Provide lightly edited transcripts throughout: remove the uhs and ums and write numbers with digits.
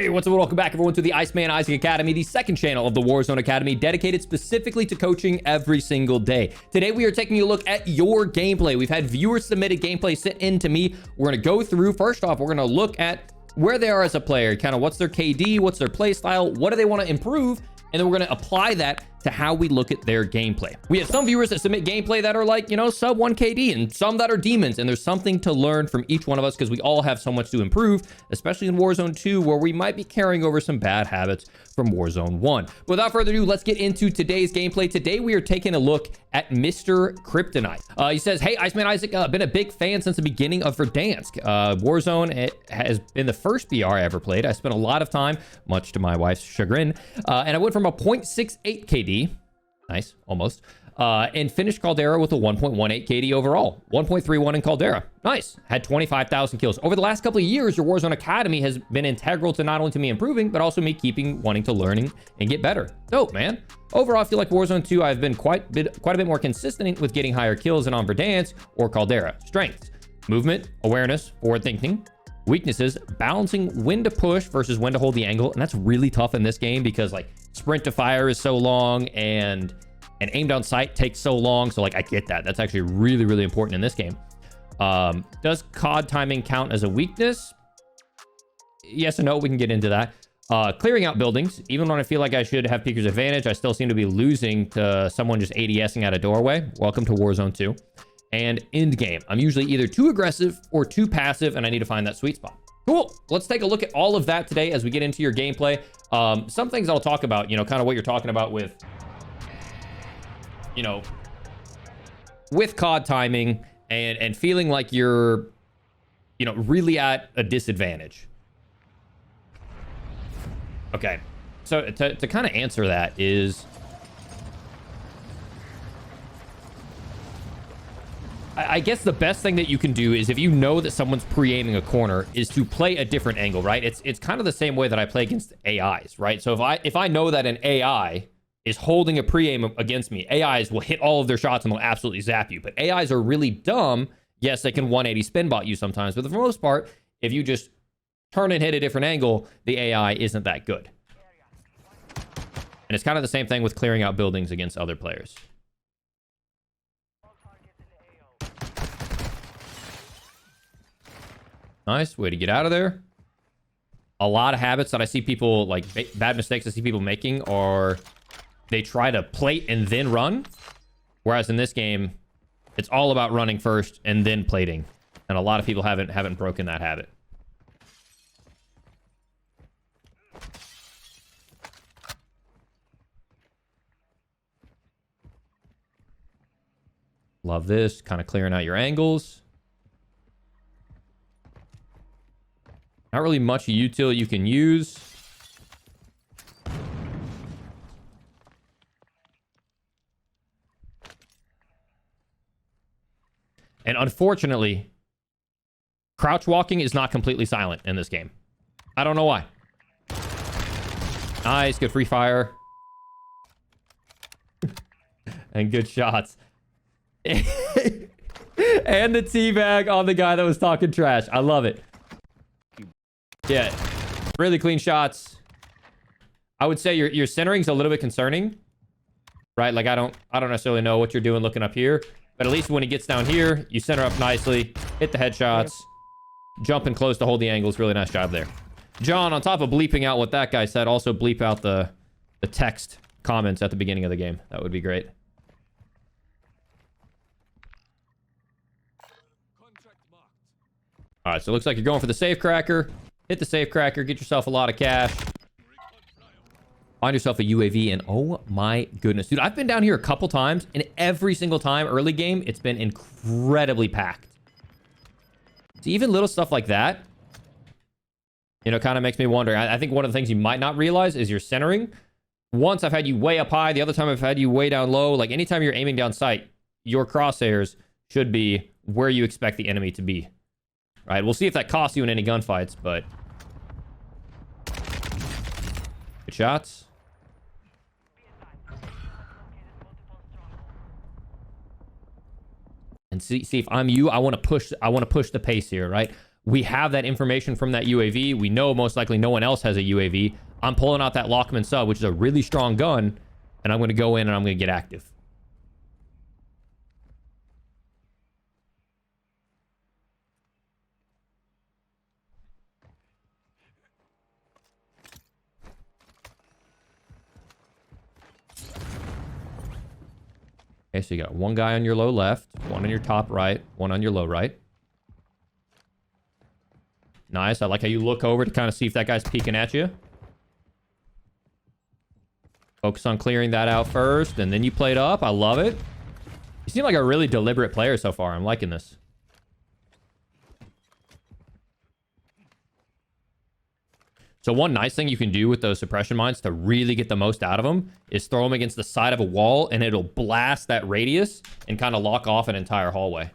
Hey, what's up? Welcome back, everyone, to the IceManIsaac Academy, the second channel of the Warzone Academy, dedicated specifically to coaching every single day. Today, we are taking a look at your gameplay. We've had viewer-submitted gameplay sent in to me. We're going to go through, first off, we're going to look at where they are as a player, kind of what's their KD, what's their play style, what do they want to improve, and then we're going to apply that to how we look at their gameplay. We have some viewers that submit gameplay that are like, you know, sub 1 KD, and some that are demons, and there's something to learn from each one of us because we all have so much to improve, especially in Warzone 2, where we might be carrying over some bad habits from Warzone 1. Without further ado, let's get into today's gameplay. Today, we are taking a look at Mr. Kryptonite. He says, hey, IceManIsaac, been a big fan since the beginning of Verdansk. Warzone, it has been the first BR I ever played. I spent a lot of time, much to my wife's chagrin, and I went from a 0.68 KD, nice, almost, and finished Caldera with a 1.18 KD overall, 1.31 in Caldera. Nice. Had 25,000 kills. Over the last couple of years, your Warzone Academy has been integral to not only to me improving, but also me wanting to learning and get better. Dope, man. Overall, I feel like Warzone 2, I've been quite a bit more consistent with getting higher kills than on Verdansk or Caldera. Strengths: movement, awareness, forward thinking. Weaknesses: balancing when to push versus when to hold the angle, and that's really tough in this game because like sprint to fire is so long and aim down sight takes so long. So like I get that. That's actually really important in this game. Does COD timing count as a weakness? Yes and no. We can get into that. Clearing out buildings. Even when I feel like I should have Peeker's advantage, I still seem to be losing to someone just ADSing out a doorway. Welcome to Warzone 2. And end game. I'm usually either too aggressive or too passive, and I need to find that sweet spot. Cool. Let's take a look at all of that today as we get into your gameplay. Some things I'll talk about, you know, kind of what you're talking about with, you know, with COD timing and feeling like you're, you know, really at a disadvantage. Okay. So to kind of answer that is, I guess the best thing that you can do is if you know that someone's pre-aiming a corner is to play a different angle, right? It's kind of the same way that I play against AIs, right? So if I know that an AI is holding a pre-aim against me, AIs will hit all of their shots and they'll absolutely zap you. But AIs are really dumb. Yes, they can 180 spin bot you sometimes, but for the most part, if you just turn and hit a different angle, the AI isn't that good. And it's kind of the same thing with clearing out buildings against other players. Nice way to get out of there. A lot of habits that I see people, like bad mistakes I see people making are they try to plate and then run. Whereas in this game, it's all about running first and then plating. And a lot of people haven't broken that habit. Love this, kind of clearing out your angles. Not really much util you can use. And unfortunately, crouch walking is not completely silent in this game. I don't know why. Nice, good free fire. And good shots. And the teabag on the guy that was talking trash. I love it. Yeah, really clean shots. I would say your centering's a little bit concerning, right? Like I don't necessarily know what you're doing looking up here, but at least when he gets down here, you center up nicely, hit the headshots, jump in close to hold the angles. Really nice job there. John, on top of bleeping out what that guy said, also bleep out the text comments at the beginning of the game. That would be great. All right, so it looks like you're going for the safe cracker. Hit the safe cracker, get yourself a lot of cash. Find yourself a UAV, and oh my goodness. Dude, I've been down here a couple times, and every single time early game, it's been incredibly packed. So even little stuff like that, you know, kind of makes me wonder. I think one of the things you might not realize is your centering. Once I've had you way up high, the other time I've had you way down low. Like anytime you're aiming down sight, your crosshairs should be where you expect the enemy to be. Right, we'll see if that costs you in any gunfights, but good shots. And see if I'm you, I want to push the pace here, right? We have that information from that UAV. We know most likely no one else has a UAV. I'm pulling out that Lockman sub, which is a really strong gun, and I'm going to go in and I'm going to get active. Okay, so you got one guy on your low left, one on your top right, one on your low right. Nice. I like how you look over to kind of see if that guy's peeking at you. Focus on clearing that out first, and then you play it up. I love it. You seem like a really deliberate player so far. I'm liking this. So one nice thing you can do with those suppression mines to really get the most out of them is throw them against the side of a wall, and it'll blast that radius and kind of lock off an entire hallway.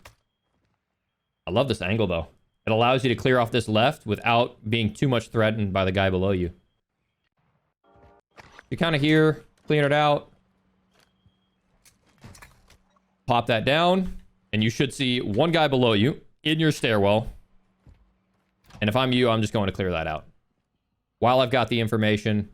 I love this angle, though. It allows you to clear off this left without being too much threatened by the guy below you. You're kind of here, clean it out. Pop that down, and you should see one guy below you in your stairwell. And if I'm you, I'm just going to clear that out while I've got the information.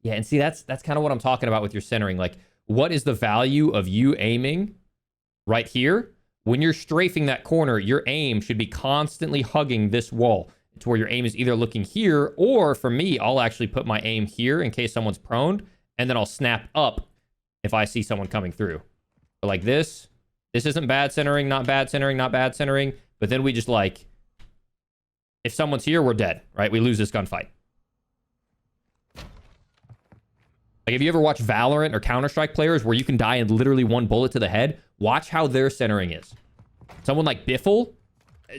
Yeah, and see, that's kind of what I'm talking about with your centering. Like, what is the value of you aiming right here? When you're strafing that corner, your aim should be constantly hugging this wall to where your aim is either looking here, or for me, I'll actually put my aim here in case someone's prone, and then I'll snap up if I see someone coming through. But like this isn't bad centering, not bad centering, not bad centering. But then we just like, if someone's here, we're dead, right? We lose this gunfight. Like, if you ever watch Valorant or Counter-Strike players where you can die in literally one bullet to the head, watch how their centering is. Someone like Biffle,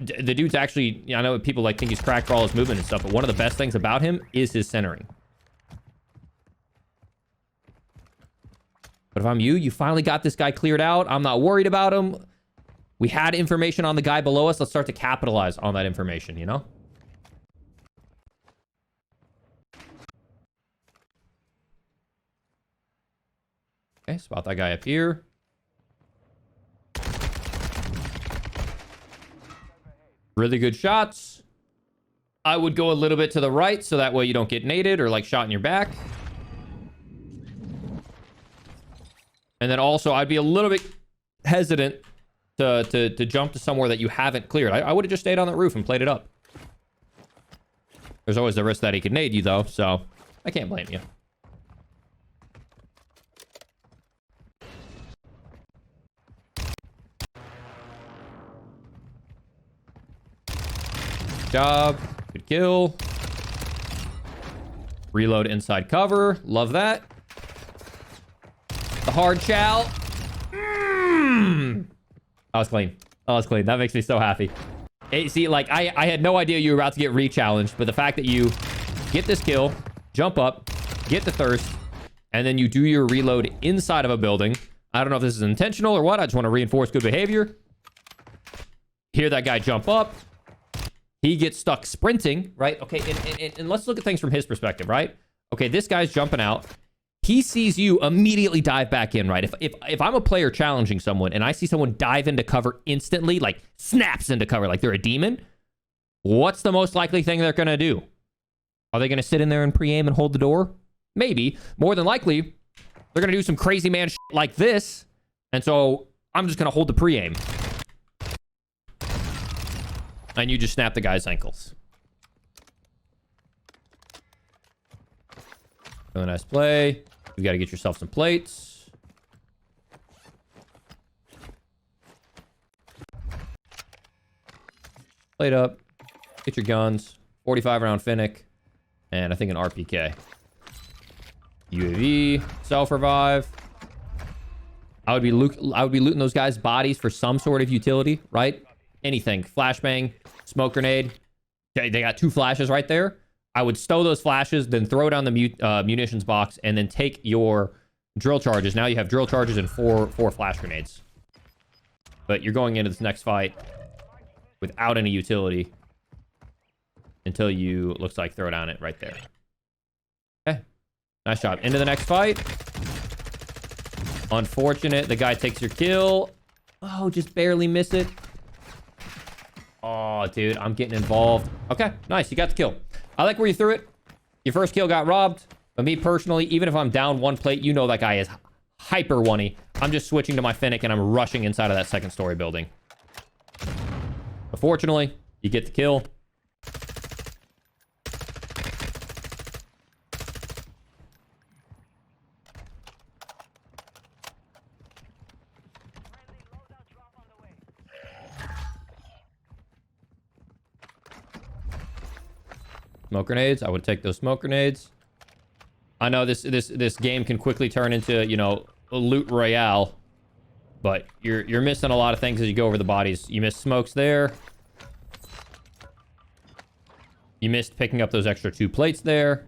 the dude's actually, I know people like think he's cracked for all his movement and stuff, but one of the best things about him is his centering. But if I'm you, you finally got this guy cleared out. I'm not worried about him. We had information on the guy below us. Let's start to capitalize on that information, you know? Okay, spot that guy up here. Really good shots. I would go a little bit to the right so that way you don't get naded or like shot in your back. And then also I'd be a little bit hesitant to jump to somewhere that you haven't cleared. I would have just stayed on that roof and played it up. There's always the risk that he could nade you, though, so I can't blame you. Good job. Good kill. Reload inside cover. Love that. The hard chow. That was clean. That was clean. That makes me so happy. See, like, I had no idea you were about to get re-challenged, but the fact that you get this kill, jump up, get the thirst, and then you do your reload inside of a building. I don't know if this is intentional or what. I just want to reinforce good behavior. Hear that guy jump up. He gets stuck sprinting, right? Okay, and let's look at things from his perspective, right? Okay, this guy's jumping out. He sees you immediately dive back in, right? If I'm a player challenging someone and I see someone dive into cover instantly, like snaps into cover like they're a demon, what's the most likely thing they're going to do? Are they going to sit in there and pre-aim and hold the door? Maybe. More than likely, they're going to do some crazy man shit like this. And so I'm just going to hold the pre-aim. And you just snap the guy's ankles. Really nice play. You got to get yourself some plates. Plate up. Get your guns. 45 round Finnick. And I think an RPK. UAV. Self-revive. I would be looting those guys' bodies for some sort of utility, right? Anything. Flashbang. Smoke grenade. Okay, they got 2 flashes right there. I would stow those flashes, then throw down the munitions box, and then take your drill charges. Now you have drill charges and four flash grenades. But you're going into this next fight without any utility until you, looks like, throw down it right there. Okay. Nice job. Into the next fight. Unfortunate. The guy takes your kill. Oh, just barely miss it. Oh, dude, I'm getting involved. Okay, nice. You got the kill. I like where you threw it. Your first kill got robbed. But me personally, even if I'm down one plate, you know that guy is hyper one-y. I'm just switching to my Finnick and I'm rushing inside of that second story building. But fortunately, you get the kill. Smoke grenades. I would take those smoke grenades. I know this game can quickly turn into, you know, a loot royale, but you're missing a lot of things as you go over the bodies. You missed smokes there. You missed picking up those extra 2 plates there.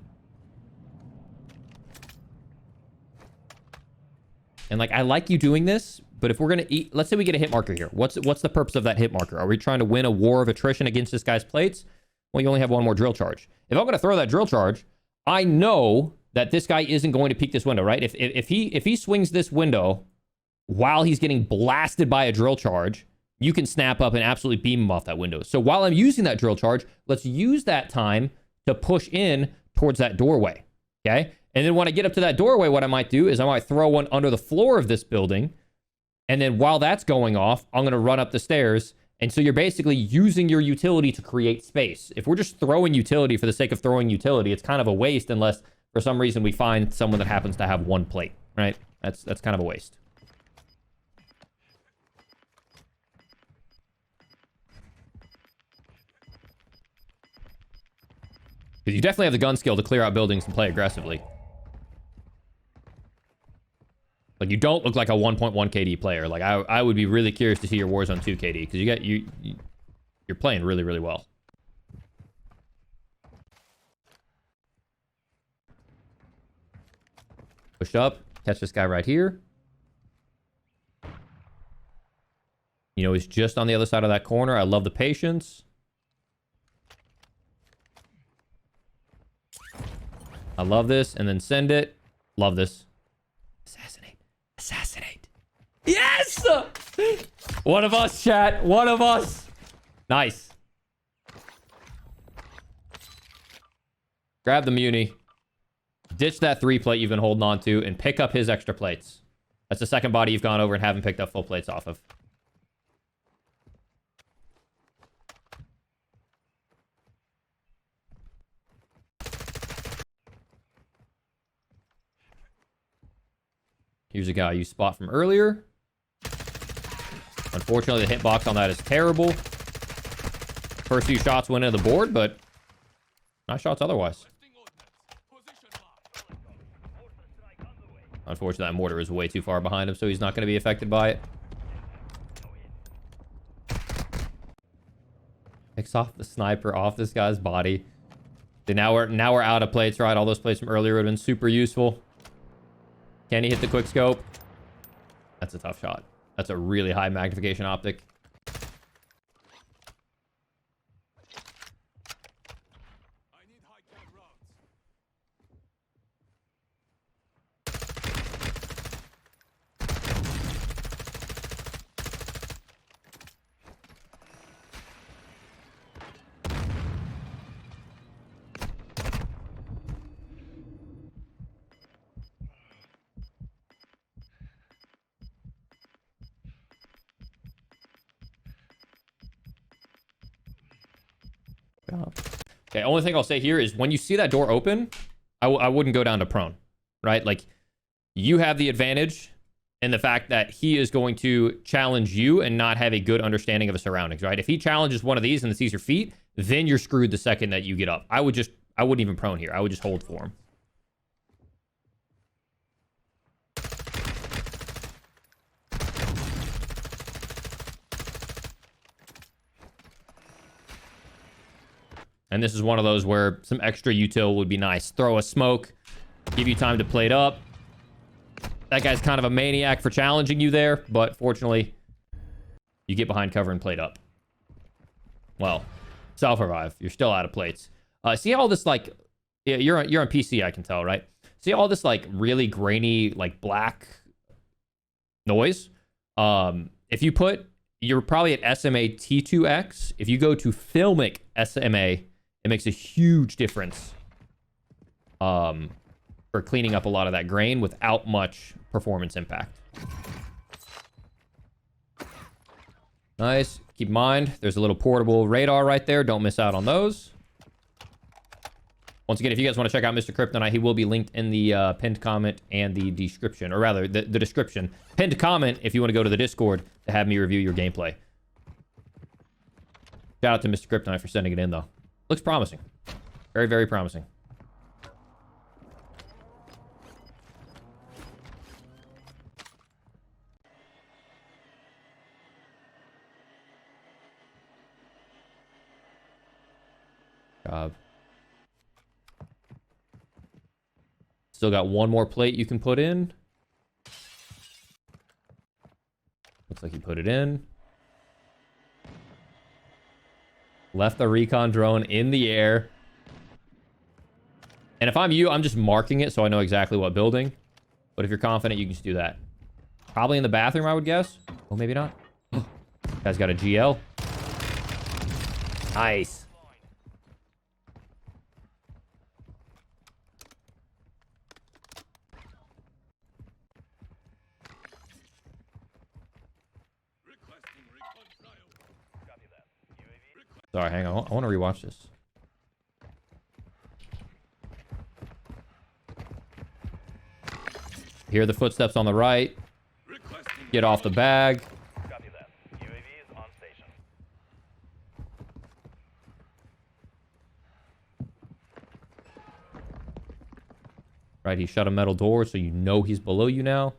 And like, I like you doing this, but if we're gonna eat, let's say we get a hit marker here. What's the purpose of that hit marker? Are we trying to win a war of attrition against this guy's plates? Well, you only have 1 more drill charge. If I'm gonna throw that drill charge, I know that this guy isn't going to peek this window, right? If he swings this window while he's getting blasted by a drill charge, you can snap up and absolutely beam him off that window. So while I'm using that drill charge, let's use that time to push in towards that doorway, okay? And then when I get up to that doorway, what I might do is I might throw one under the floor of this building. And then while that's going off, I'm going to run up the stairs. And so you're basically using your utility to create space. If we're just throwing utility for the sake of throwing utility, it's kind of a waste unless for some reason we find someone that happens to have 1 plate, right? That's kind of a waste. Because you definitely have the gun skill to clear out buildings and play aggressively. Like, you don't look like a 1.1 KD player. Like, I would be really curious to see your Warzone 2 KD, because you're playing really, really well. Push up, catch this guy right here. You know, he's just on the other side of that corner. I love the patience. I love this. And then send it. Love this. Assassinate. Assassinate. Yes! One of us, chat. One of us. Nice. Grab the muni. Ditch that 3 plate you've been holding on to and pick up his extra plates. That's the second body you've gone over and haven't picked up full plates off of. Here's a guy you spot from earlier. Unfortunately, the hitbox on that is terrible. First few shots went into the board, but nice shots otherwise. Unfortunately, that mortar is way too far behind him, so he's not going to be affected by it. Picks off the sniper off this guy's body. Okay, now we're out of plates, right? All those plates from earlier would have been super useful. Can he hit the quick scope? That's a tough shot. That's a really high magnification optic. Okay, only thing I'll say here is when you see that door open, I wouldn't go down to prone, right? Like, you have the advantage in the fact that he is going to challenge you and not have a good understanding of his surroundings, right? If he challenges one of these and sees your feet, then you're screwed the second that you get up. I wouldn't even prone here. I would just hold for him. And this is one of those where some extra util would be nice. Throw a smoke, give you time to plate up. That guy's kind of a maniac for challenging you there, but fortunately, you get behind cover and plate up. Well, self-revive. You're still out of plates. See all this, like, you're on PC, I can tell, right? See all this, like, really grainy, like, black noise? If you put, you're probably at SMA T2X. If you go to Filmic SMA, it makes a huge difference for cleaning up a lot of that grain without much performance impact. Nice. Keep in mind, there's a little portable radar right there. Don't miss out on those. Once again, if you guys want to check out Mr. Kryptonite, he will be linked in the pinned comment and the description, or rather, the description. Pinned comment if you want to go to the Discord to have me review your gameplay. Shout out to Mr. Kryptonite for sending it in, though. Looks promising. Very, very promising. Job. Still got one more plate you can put in. Looks like you put it in. Left the recon drone in the air. And if I'm you, I'm just marking it so I know exactly what building. But if you're confident, you can just do that. Probably in the bathroom, I would guess. Oh, maybe not. Guy's got a GL. Nice. Sorry, hang on. I want to rewatch this. Hear the footsteps on the right. Get off the bag. Copy that. UAV is on station. Right, he shut a metal door, so you know he's below you now.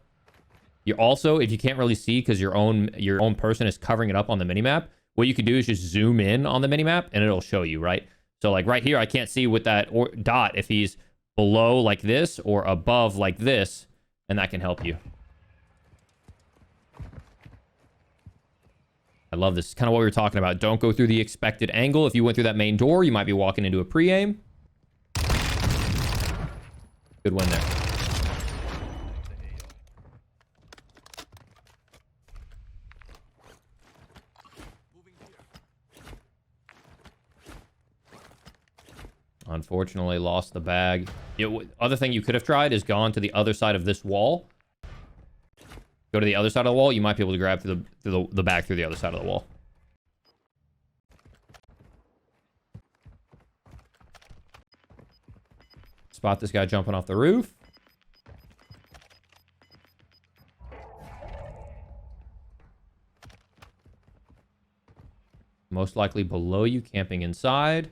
You also, if you can't really see because your own person is covering it up on the minimap, what you can do is just zoom in on the minimap and it'll show you, right? So like right here, I can't see with that dot if he's below like this or above like this, and that can help you. I love this. It's kind of what we were talking about. Don't go through the expected angle. If you went through that main door, you might be walking into a pre-aim. Good win there. Unfortunately, lost the bag. Other thing you could have tried is gone to the other side of this wall. Go to the other side of the wall. You might be able to grab through the bag through the other side of the wall. Spot this guy jumping off the roof. Most likely below you, camping inside.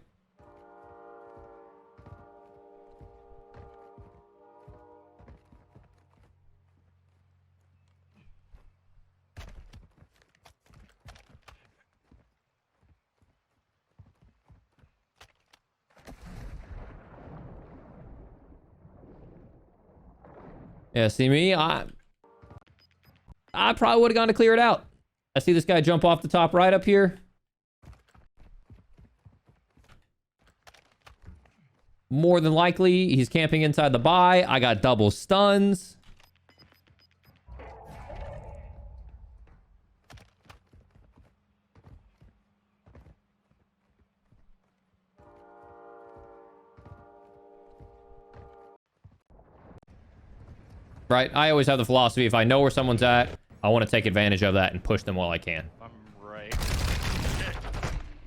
Yeah, see me? I probably would have gone to clear it out. I see this guy jump off the top right up here. More than likely, he's camping inside the buy. I got double stuns. Right? I always have the philosophy, if I know where someone's at, I want to take advantage of that and push them while I can. I'm right.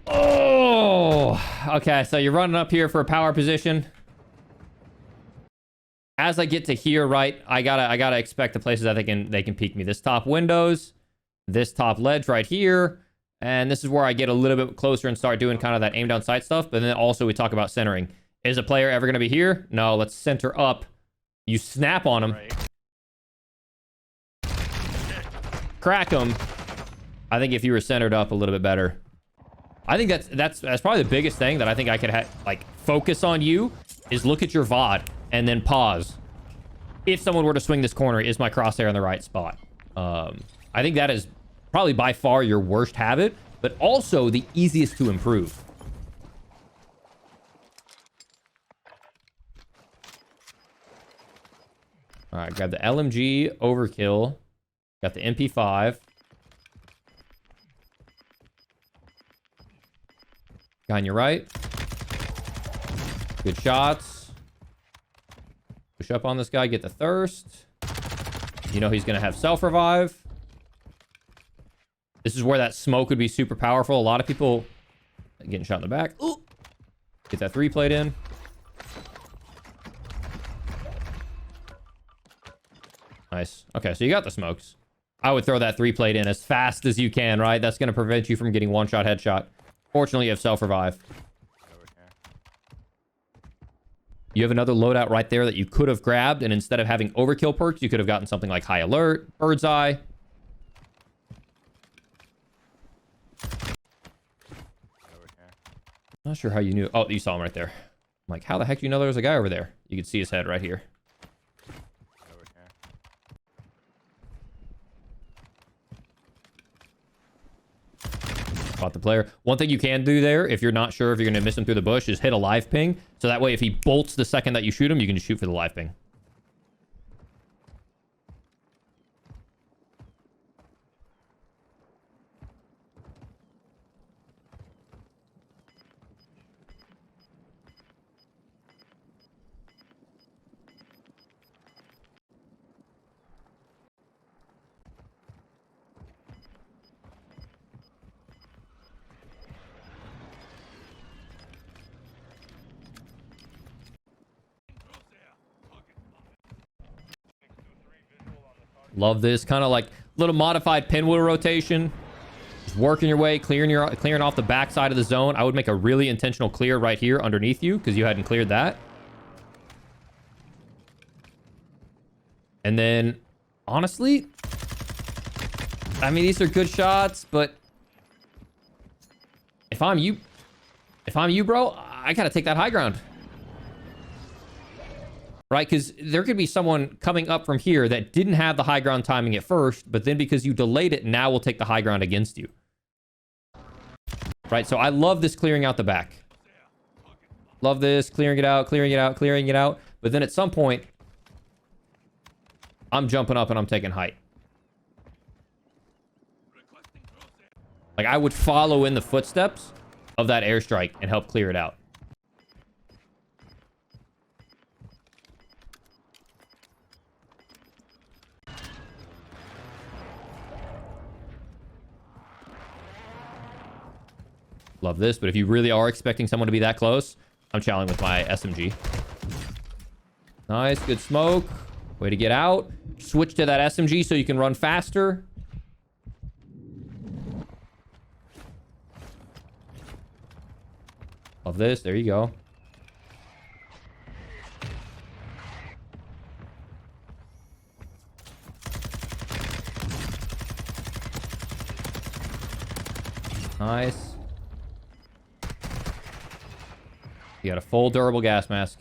Oh! Okay, so you're running up here for a power position. As I get to here, right, I gotta expect the places that they can peek me. This top windows, this top ledge right here, and this is where I get a little bit closer and start doing kind of that aim down sight stuff. But then also we talk about centering. Is a player ever gonna be here? No, let's center up. You snap on him. Right. Crack him. I think if you were centered up a little bit better. I think that's probably the biggest thing that I think I could like focus on you is look at your VOD and then pause. If someone were to swing this corner, is my crosshair in the right spot? I think that is probably by far your worst habit, but also the easiest to improve. All right, grab the LMG overkill. Got the MP5. Guy on your right. Good shots. Push up on this guy. Get the thirst. You know he's going to have self-revive. This is where that smoke would be super powerful. A lot of people getting shot in the back. Ooh. Get that 3 plate in. Nice. Okay, so you got the smokes. I would throw that 3 plate in as fast as you can, right? That's going to prevent you from getting one-shot headshot. Fortunately, you have self-revive. You have another loadout right there that you could have grabbed, and instead of having overkill perks, you could have gotten something like high alert, bird's eye. Not sure how you knew. Oh, you saw him right there. I'm like, how the heck do you know there was a guy over there? You could see his head right here. Spot the player. One thing you can do there, if you're not sure if you're going to miss him through the bush, is hit a live ping. So that way, if he bolts the second that you shoot him, you can just shoot for the live ping. Love this kind of like little modified pinwheel rotation. Just working your way, clearing off the backside of the zone. I would make a really intentional clear right here underneath you because you hadn't cleared that. And then, honestly, I mean, these are good shots, but if I'm you, bro, I gotta take that high ground. Right? Because there could be someone coming up from here that didn't have the high ground timing at first, but then because you delayed it, now we'll take the high ground against you. Right? So I love this clearing out the back. Love this, clearing it out, clearing it out, clearing it out. But then at some point, I'm jumping up and I'm taking height. Like, I would follow in the footsteps of that airstrike and help clear it out. Love this, but if you really are expecting someone to be that close, I'm challenging with my SMG. Nice, good smoke. Way to get out. Switch to that SMG so you can run faster. Love this, there you go. Nice. You got a full durable gas mask.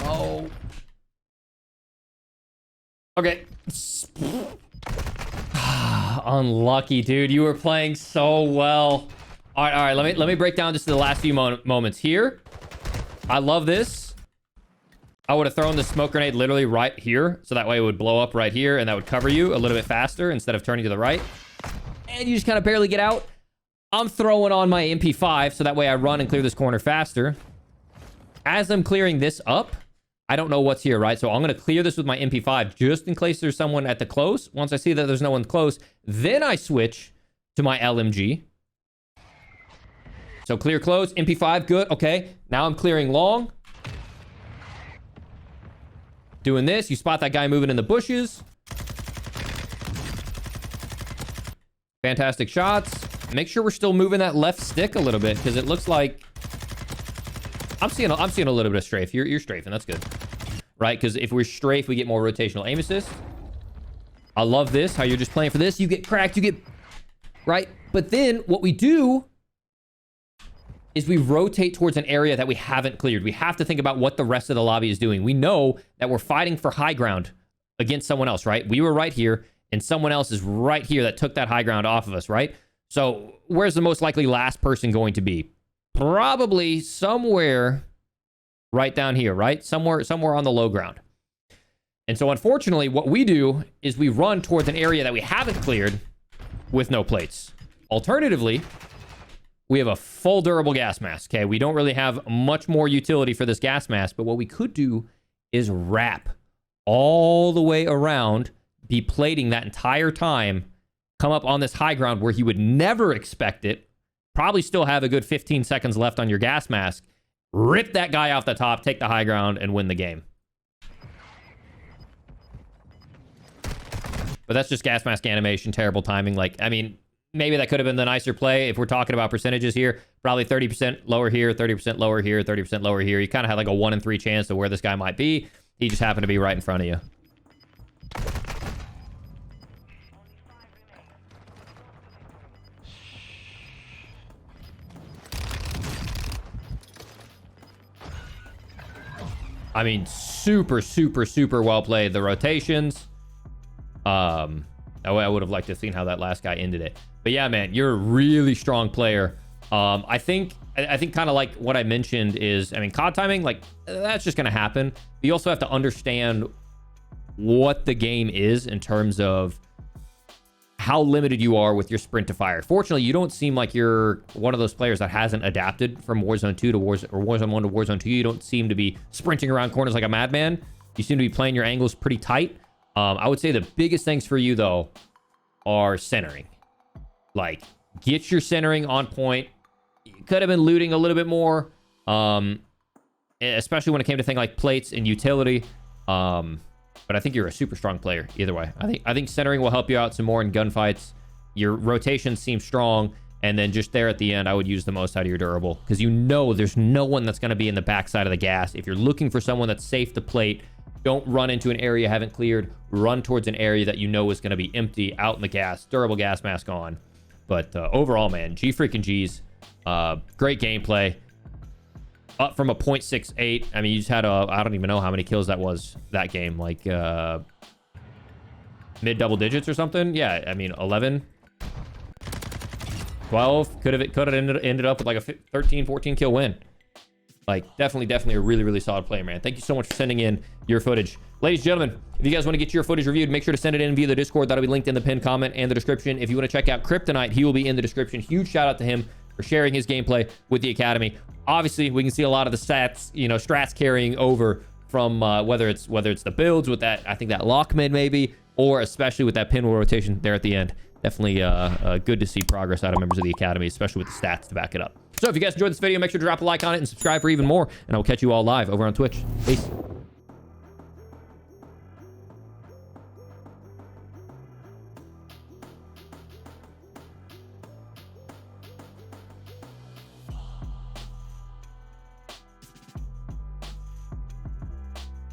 Oh. Okay. Unlucky, dude. You were playing so well. All right. Let me break down just the last few moments here. I love this. I would have thrown the smoke grenade literally right here, so that way it would blow up right here, and that would cover you a little bit faster instead of turning to the right. And you just kind of barely get out. I'm throwing on my MP5, so that way I run and clear this corner faster. As I'm clearing this up, I don't know what's here, right? So I'm going to clear this with my MP5 just in case there's someone at the close. Once I see that there's no one close, then I switch to my LMG. So clear close, MP5, good. Okay, now I'm clearing long. Doing this, you spot that guy moving in the bushes. Fantastic shots. Make sure we're still moving that left stick a little bit, because it looks like I'm seeing a little bit of strafe. You're strafing. That's good, right? Because if we're strafe, we get more rotational aim assist. I love this. How you're just playing for this. You get cracked. You get right. But then what we do is we rotate towards an area that we haven't cleared. We have to think about what the rest of the lobby is doing. We know that we're fighting for high ground against someone else, right? We were right here, and someone else is right here that took that high ground off of us, right? So where's the most likely last person going to be? Probably somewhere right down here, right? Somewhere on the low ground. And so unfortunately, what we do is we run towards an area that we haven't cleared with no plates. Alternatively, We have a full durable gas mask. Okay, we don't really have much more utility for this gas mask, but what we could do is wrap all the way around, be plating that entire time, come up on this high ground where he would never expect it, probably still have a good 15 seconds left on your gas mask, rip that guy off the top, take the high ground, and win the game. But that's just gas mask animation, terrible timing. Like, I mean, maybe that could have been the nicer play. If we're talking about percentages here, probably 30% lower here, 30% lower here, 30% lower here. You kind of had like a 1 in 3 chance of where this guy might be. He just happened to be right in front of you. I mean, super, super, super well played. The rotations. I would have liked to have seen how that last guy ended it. But yeah, man, you're a really strong player. I think kind of like what I mentioned is, I mean, COD timing, like, that's just going to happen. But you also have to understand what the game is in terms of how limited you are with your sprint to fire. Fortunately, you don't seem like you're one of those players that hasn't adapted from Warzone 2 to Warzone 1 to Warzone 2. You don't seem to be sprinting around corners like a madman. You seem to be playing your angles pretty tight. I would say the biggest things for you, though, are centering. Like, get your centering on point. You could have been looting a little bit more, especially when it came to things like plates and utility. But I think you're a super strong player either way. I think centering will help you out some more in gunfights. Your rotations seem strong. And then just there at the end, I would use the most out of your durable. Because you know there's no one that's going to be in the backside of the gas. If you're looking for someone that's safe to plate, don't run into an area you haven't cleared. Run towards an area that you know is going to be empty, out in the gas, durable gas mask on. But overall, man, G freaking G's. Great gameplay. Up from a 0.68. I mean, you just had I don't even know how many kills that was that game. Like mid double digits or something. Yeah, I mean, 11, 12. Could have ended up with like a 13, 14 kill win. Like, definitely a really, really solid player, man. Thank you so much for sending in your footage. Ladies and gentlemen, if you guys want to get your footage reviewed, make sure to send it in via the Discord. That'll be linked in the pinned comment and the description. If you want to check out Kryptonite, he will be in the description. Huge shout out to him for sharing his gameplay with the Academy. Obviously, we can see a lot of the stats, strats carrying over from whether it's the builds with that, I think that lock mid maybe, or especially with that pinwheel rotation there at the end. Definitely good to see progress out of members of the Academy, especially with the stats to back it up. So if you guys enjoyed this video, make sure to drop a like on it and subscribe for even more. And I will catch you all live over on Twitch. Peace.